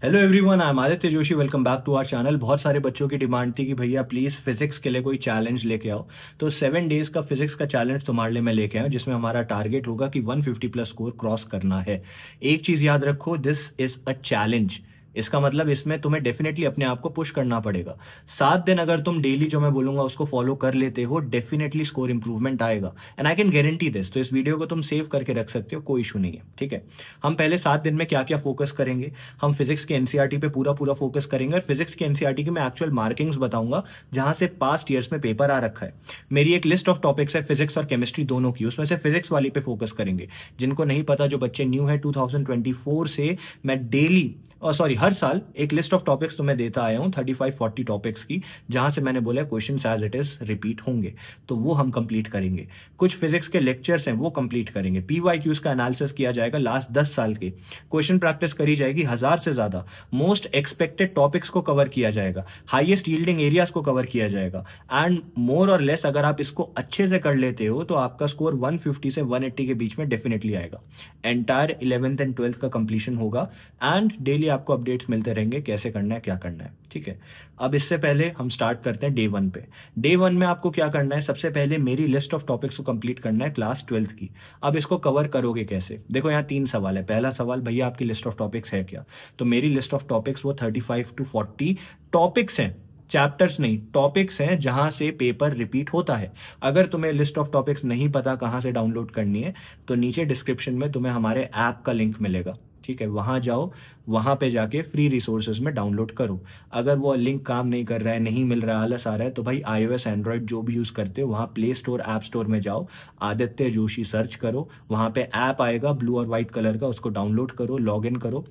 Hello everyone, I am Aditya Joshi. Welcome back to our channel. बहुत सारे बच्चों की डिमांड थी कि भैया प्लीज़ फिजिक्स के लिए कोई चैलेंज लेके आओ। तो 7 डेज का फिजिक्स का चैलेंज तुम्हारे लिए मैं लेके आया हूं, जिसमें हमारा टारगेट होगा कि 150 प्लस स्कोर क्रॉस करना है। एक चीज़ याद रखो, दिस इज अ चैलेंज। इसका मतलब इसमें तुम्हें डेफिनेटली अपने आप को पुश करना पड़ेगा। 7 दिन अगर तुम डेली जो मैं बोलूंगा उसको फॉलो कर लेते हो, डेफिनेटली स्कोर इंप्रूवमेंट आएगा and I can guarantee this. तो इस वीडियो को तुम सेव करके रख सकते हो, कोई इशू नहीं है। ठीक है, हम पहले 7 दिन में क्या क्या फोकस करेंगे। हम फिजिक्स के एनसीईआरटी पे पूरा पूरा फोकस करेंगे और फिजिक्स के एनसीईआरटी की मैं एक्चुअल मार्किंग्स बताऊंगा जहां से पास्ट ईयर्स में पेपर आ रखा है। मेरी एक लिस्ट ऑफ टॉपिक्स है फिजिक्स और केमिस्ट्री दोनों की, उसमें से फिजिक्स वाली पे फोकस करेंगे। जिनको नहीं पता, जो बच्चे न्यू है 2024 से, मैं डेली सॉरी हर साल एक लिस्ट ऑफ टॉपिक्स तुम्हें देता आया हूं, 35-40 टॉपिक्स की, जहां से मैंने बोला question as it is repeat होंगे। तो वो हम कंप्लीट करेंगे। कुछ फिजिक्स के लेक्चर्स हैं वो कंप्लीट करेंगे। पीवाईक्यूज का एनालिसिस किया जाएगा लास्ट 10 साल के। क्वेश्चन प्रैक्टिस करी जाएगी 1000 से ज्यादा। मोस्ट एक्सपेक्टेड टॉपिक्स को कवर किया जाएगा, हाईएस्ट यील्डिंग एरियाज को कवर किया जाएगा एंड मोर और लेस अगर आप इसको अच्छे से कर लेते हो तो आपका स्कोर 150 से 180 के बीच में डेफिनेटली आएगा। एंटायर 11th एंड 12th का कंप्लीशन होगा एंड डेली आपको अपडेट्स मिलते रहेंगे कैसे करना है, क्या करना है। ठीक है, अब इससे पहले हम स्टार्ट करते हैं डे 1 पे। डे 1 में आपको क्या करना है, सबसे पहले मेरी लिस्ट ऑफ टॉपिक्स को कंप्लीट करना है क्लास 12th की। अब इसको कवर करोगे कैसे? देखो यहाँ 3 सवाल है। पहला सवाल, भैया आपकी लिस्ट ऑफ टॉपिक्स है क्या? तो मेरी लिस्ट ऑफ टॉपिक्स वो 35 to 40 टॉपिक्स हैं, चैप्टर्स नहीं, टॉपिक्स हैं जहां से पेपर रिपीट होता है। अगर तुम्हें लिस्ट ऑफ टॉपिक्स नहीं पता कहां से डाउनलोड करनी है, तो नीचे डिस्क्रिप्शन में तुम्हें हमारे ऐप का लिंक मिलेगा। ठीक है, वहां जाओ, वहां पे जाके फ्री रिसोर्सेज में डाउनलोड करो। अगर वो लिंक काम नहीं कर रहा है, नहीं मिल रहा है, आलस आ रहा है, तो भाई iOS एंड्रॉयड जो भी यूज करते हो वहां प्ले स्टोर ऐप स्टोर में जाओ, आदित्य जोशी सर्च करो, वहां पे ऐप आएगा ब्लू और व्हाइट कलर का, उसको डाउनलोड करो, लॉग इन करो।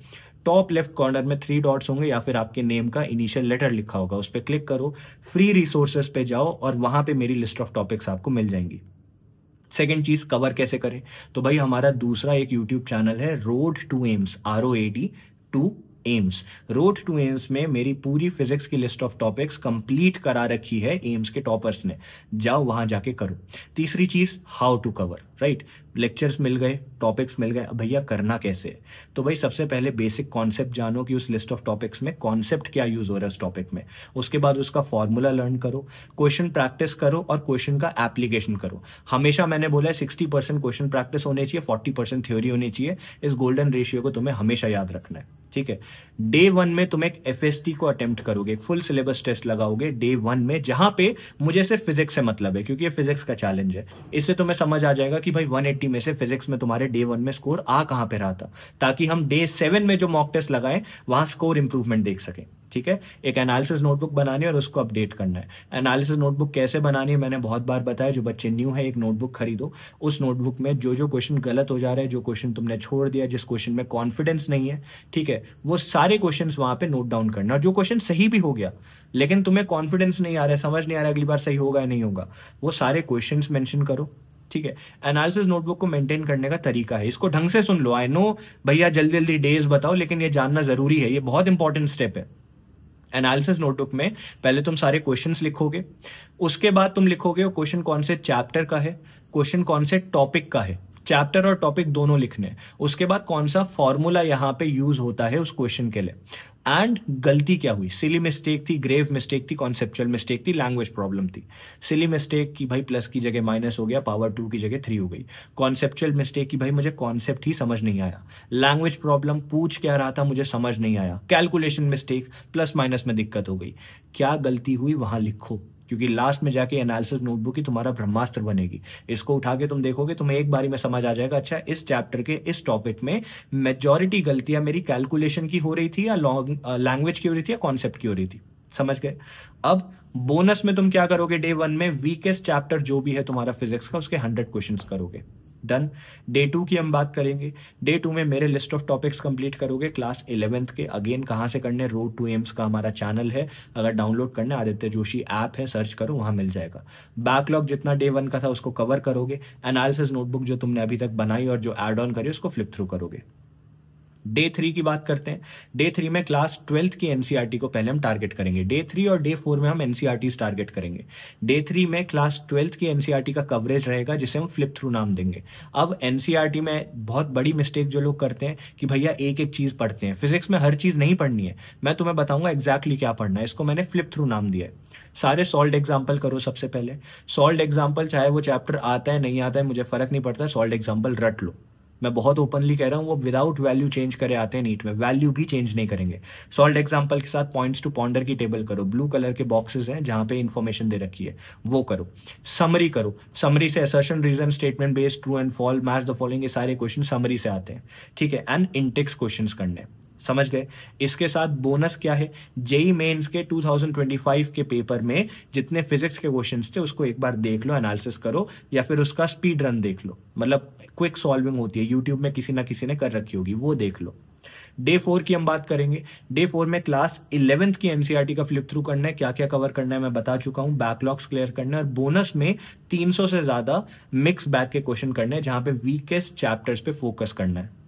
टॉप लेफ्ट कॉर्नर में 3 डॉट्स होंगे या फिर आपके नेम का इनिशियल लेटर लिखा होगा, उस पर क्लिक करो, फ्री रिसोर्सेज पे जाओ और वहां पे मेरी लिस्ट ऑफ टॉपिक्स आपको मिल जाएंगी। सेकेंड चीज, कवर कैसे करें? तो भाई हमारा दूसरा एक यूट्यूब चैनल है, road to AIIMS, ROAD to AIIMS. Road to AIIMS में मेरी पूरी फिजिक्स की लिस्ट ऑफ टॉपिक्स कंप्लीट करा रखी है एम्स के टॉपर्स ने, जाओ वहां जाके करो। तीसरी चीज, how to cover, right? Lectures मिल गए, टॉपिक्स मिल गए, अब भैया करना कैसे है? तो भाई सबसे पहले बेसिक कॉन्सेप्ट जानो कि उस लिस्ट ऑफ टॉपिक्स में कॉन्सेप्ट क्या यूज हो रहा है उस टॉपिक में। उसके बाद उसका फॉर्मूला लर्न करो, क्वेश्चन प्रैक्टिस करो और क्वेश्चन का एप्लीकेशन करो। हमेशा मैंने बोला है 60% क्वेश्चन प्रैक्टिस होनी चाहिए, 40% थ्योरी होनी चाहिए। इस गोल्डन रेशियो को तुम्हें हमेशा याद रखना है। ठीक है, डे 1 में तुम एक FST को अटेम्प्ट करोगे, फुल सिलेबस टेस्ट लगाओगे डे 1 में, जहां पे मुझे सिर्फ फिजिक्स से मतलब है क्योंकि ये फिजिक्स का चैलेंज है। इससे तुम्हें समझ आ जाएगा कि भाई 180 में से फिजिक्स में तुम्हारे डे 1 में स्कोर आ कहां पे रहा था, ताकि हम डे 7 में जो मॉक टेस्ट लगाएं वहां स्कोर इंप्रूवमेंट देख सकें। ठीक है, एक एनालिसिस नोटबुक बनानी है और उसको अपडेट करना है। एनालिसिस नोटबुक कैसे बनानी है मैंने बहुत बार बताया, जो बच्चे न्यू है एक नोटबुक खरीदो। उस नोटबुक में जो जो क्वेश्चन गलत हो जा रहे हैं, जो क्वेश्चन तुमने छोड़ दिया, जिस क्वेश्चन में कॉन्फिडेंस नहीं है, ठीक है, वो सारे क्वेश्चंस वहां पे नोट डाउन करना। और जो क्वेश्चन सही भी हो गया लेकिन तुम्हें कॉन्फिडेंस नहीं आ रहा है, समझ नहीं आ रहा है अगली बार सही होगा या नहीं होगा, वो सारे क्वेश्चंस मेंशन करो। ठीक है, एनालिसिस नोटबुक को मेंटेन करने का तरीका है, इसको ढंग से सुन लो। आई नो भैया जल्दी जल्दी डेज बताओ, लेकिन ये जानना जरूरी है, ये बहुत इंपॉर्टेंट स्टेप है। एनालिसिस नोटबुक में पहले तुम सारे क्वेश्चंस लिखोगे, उसके बाद तुम लिखोगे वो क्वेश्चन कौन से चैप्टर का है, क्वेश्चन कौन से टॉपिक का है, चैप्टर और टॉपिक दोनों लिखने हैं। उसके बाद कौन सा फॉर्मूला यहां पे यूज होता है उस क्वेश्चन के लिए, एंड गलती क्या हुई, सिली मिस्टेक थी, ग्रेव मिस्टेक थी, कॉन्सेप्चुअल मिस्टेक थी, लैंग्वेज प्रॉब्लम थी। सिली मिस्टेक की भाई प्लस की जगह माइनस हो गया, पावर 2 की जगह 3 हो गई। कॉन्सेप्चुअल मिस्टेक की भाई मुझे कॉन्सेप्ट ही समझ नहीं आया। लैंग्वेज प्रॉब्लम, पूछ क्या रहा था मुझे समझ नहीं आया। कैलकुलेशन मिस्टेक, प्लस माइनस में दिक्कत हो गई। क्या गलती हुई वहां लिखो, क्योंकि लास्ट में जाके एनालिसिस नोटबुक ही तुम्हारा ब्रह्मास्त्र बनेगी। इसको उठा के तुम देखोगे, तुम्हें एक बारी में समझ आ जाएगा, अच्छा इस चैप्टर के इस टॉपिक में मेजॉरिटी गलतियां मेरी कैलकुलेशन की हो रही थी या लैंग्वेज की हो रही थी या कॉन्सेप्ट की हो रही थी। समझ गए? अब बोनस में तुम क्या करोगे, डे 1 में वीकेस्ट चैप्टर जो भी है तुम्हारा फिजिक्स का, उसके 100 क्वेश्चन करोगे। डन। डे 2 की हम बात करेंगे। डे 2 में मेरे लिस्ट ऑफ टॉपिक्स कंप्लीट करोगे क्लास 11th के। अगेन कहां से करने, रोड टू एम्स का हमारा चैनल है, अगर डाउनलोड करना आदित्य जोशी ऐप है, सर्च करो वहां मिल जाएगा। बैकलॉग जितना डे 1 का था उसको कवर करोगे। एनालिसिस नोटबुक जो तुमने अभी तक बनाई और जो एड ऑन करी उसको फ्लिप थ्रू करोगे। डे 3 की बात करते हैं। डे 3 में क्लास 12th की एनसीईआरटी को पहले हम टारगेट करेंगे। डे 3 और डे 4 में हम एनसीईआरटी टारगेट करेंगे। डे 3 में क्लास 12th की एनसीईआरटी का कवरेज रहेगा जिसे हम फ्लिप थ्रू नाम देंगे। अब एनसीईआरटी में बहुत बड़ी मिस्टेक जो लोग करते हैं कि भैया एक एक चीज पढ़ते हैं। फिजिक्स में हर चीज नहीं पढ़नी है, मैं तुम्हें बताऊंगा एग्जैक्टली क्या पढ़ना है। इसको मैंने फ्लिप थ्रू नाम दिया है। सारे सॉल्व्ड एग्जाम्पल करो। सबसे पहले सॉल्व्ड एग्जाम्पल, चाहे वो चैप्टर आता है नहीं आता है मुझे फर्क नहीं पड़ता, सॉल्व्ड एग्जाम्पल रट लो। मैं बहुत ओपनली कह रहा हूं, वो विदाउट वैल्यू चेंज करे आते हैं नीट में, वैल्यू भी चेंज नहीं करेंगे। सॉल्व्ड एग्जांपल के साथ पॉइंट्स टू पॉन्डर की टेबल करो। ब्लू कलर के बॉक्सेस हैं जहां पे इंफॉर्मेशन दे रखी है, वो करो। समरी करो। समरी से assertion, reason, statement based, true and false, match the following, ये सारे क्वेश्चन समरी से आते हैं, ठीक है। एंड इंटेक्स क्वेश्चन करने, समझ गए। इसके साथ बोनस क्या है, जेई मेंस के 2025 के पेपर में जितने फिजिक्स के क्वेश्चंस थे उसको एक बार देख लो, एनालिसिस करो, या फिर उसका स्पीड रन देख लो, मतलब क्विक सॉल्विंग होती है, यूट्यूब में किसी ना किसी ने कर रखी होगी, वो देख लो। डे 4 की हम बात करेंगे। डे 4 में क्लास 11th की एनसीईआरटी का फ्लिप थ्रू करना है। क्या क्या कवर करना है मैं बता चुका हूं, बैकलॉग्स क्लियर करना है, और बोनस में 300 से ज्यादा मिक्स बैग के क्वेश्चन करने हैं जहां पे वीकेस्ट चैप्टर्स पे फोकस करना है।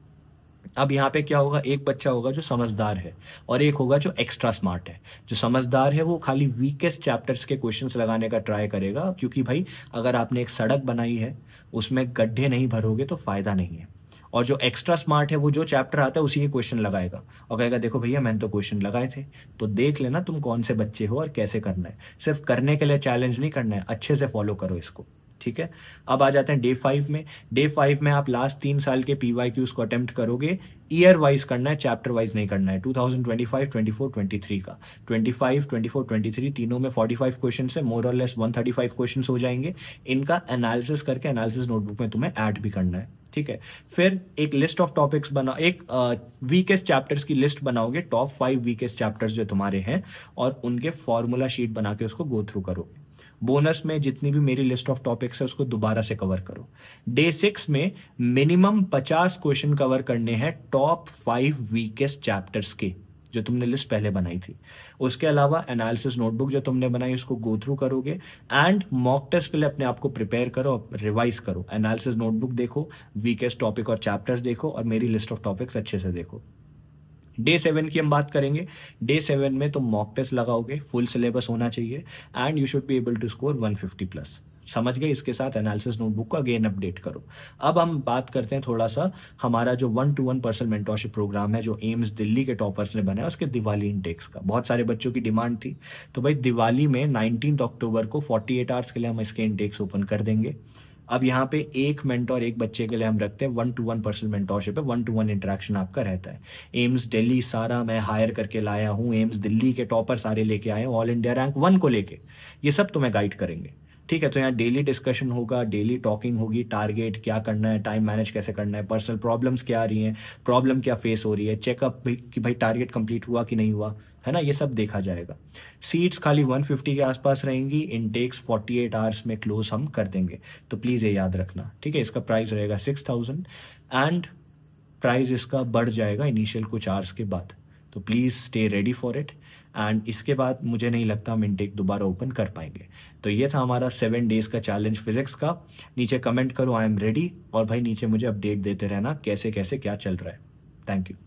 अब यहाँ पे क्या होगा, एक बच्चा होगा जो समझदार है और एक होगा जो एक्स्ट्रा स्मार्ट है। जो समझदार है वो खाली वीकेस्ट चैप्टर्स के क्वेश्चंस लगाने का ट्राई करेगा, क्योंकि भाई अगर आपने एक सड़क बनाई है उसमें गड्ढे नहीं भरोगे तो फायदा नहीं है। और जो एक्स्ट्रा स्मार्ट है वो जो चैप्टर आता है उसी के क्वेश्चन लगाएगा और कहेगा देखो भैया मैंने तो क्वेश्चन लगाए थे। तो देख लेना तुम कौन से बच्चे हो और कैसे करना है। सिर्फ करने के लिए चैलेंज नहीं करना है, अच्छे से फॉलो करो इसको, ठीक है। अब आ जाते हैं डे 5 में। डे 5 में आप लास्ट 3 साल के पीवाईक्यूज को अटेम्प्ट करोगे। ईयर वाइज करना है, चैप्टर वाइज नहीं करना है। 2025, 24, 23 का 25, 24, 23 तीनों में 45 क्वेश्चन है, मोर और लेस 135 क्वेश्चन हो जाएंगे। इनका एनालिसिस करके एनालिसिस नोटबुक में तुम्हें ऐड भी करना है, ठीक है। फिर एक लिस्ट ऑफ टॉपिक्स बना, एक वीकेस्ट चैप्टर्स की लिस्ट बनाओगे, टॉप 5 वीकेस्ट चैप्टर्स जो तुम्हारे हैं, और उनके फॉर्मूला शीट बना के उसको गो थ्रू करोगे। बोनस में जितनी भी मेरी लिस्ट ऑफ टॉपिक्स है उसको दोबारा से कवर करो। डे 6 में मिनिमम 50 क्वेश्चन कवर करने हैं टॉप 5 वीकेस्ट चैप्टर्स के, जो तुमने लिस्ट पहले बनाई थी। उसके अलावा एनालिसिस नोटबुक जो तुमने बनाई उसको गो थ्रू करोगे, एंड मॉक टेस्ट के लिए अपने आप को प्रिपेयर करो, रिवाइज करो। एनालिसिस नोटबुक देखो, वीकेस्ट टॉपिक और चैप्टर्स देखो, और मेरी लिस्ट ऑफ टॉपिक्स अच्छे से देखो। डे 7 की हम बात करेंगे। डे 7 में तुम मॉक टेस्ट लगाओगे, फुल सिलेबस होना चाहिए, and you should be able to score 150 plus, समझ गए। इसके साथ एनालिसिस नोटबुक को अगेन अपडेट करो। अब हम बात करते हैं थोड़ा सा हमारा जो 1-to-1 पर्सनल मेंटोरशिप प्रोग्राम है जो एम्स दिल्ली के टॉपर्स ने बनाया, उसके दिवाली इनटेक्स का बहुत सारे बच्चों की डिमांड थी। तो भाई दिवाली में 19 अक्टूबर को 48 आवर्स के लिए हम इसके इनटेक्स ओपन कर देंगे। अब यहाँ पे एक मेंटोर एक बच्चे के लिए हम रखते हैं, 1-to-1 पर्सनल मेंटोरशिप है, 1-to-1 इंटरेक्शन आपका रहता है। एम्स दिल्ली सारा मैं हायर करके लाया हूँ, एम्स दिल्ली के टॉपर सारे लेके आए हैं, ऑल इंडिया रैंक 1 को लेके, ये सब तुम्हें गाइड करेंगे, ठीक है। तो यहाँ डेली डिस्कशन होगा, डेली टॉकिंग होगी, टारगेट क्या करना है, टाइम मैनेज कैसे करना है, पर्सनल प्रॉब्लम्स क्या आ रही हैं, प्रॉब्लम क्या फेस हो रही है, चेकअप कि भाई टारगेट कंप्लीट हुआ कि नहीं हुआ है ना, ये सब देखा जाएगा। सीट्स खाली 150 के आसपास रहेंगी, इनटेक्स 48 आवर्स में क्लोज हम कर देंगे, तो प्लीज़ ये याद रखना, ठीक है। इसका प्राइस रहेगा 6000, एंड प्राइस इसका बढ़ जाएगा इनिशियल कुछ आवर्स के बाद, तो please stay ready for it. And इसके बाद मुझे नहीं लगता हम इनटेक दोबारा ओपन कर पाएंगे। तो ये था हमारा 7 डेज का चैलेंज फिजिक्स का। नीचे कमेंट करो आई एम रेडी, और भाई नीचे मुझे अपडेट देते रहना कैसे कैसे क्या चल रहा है। Thank you.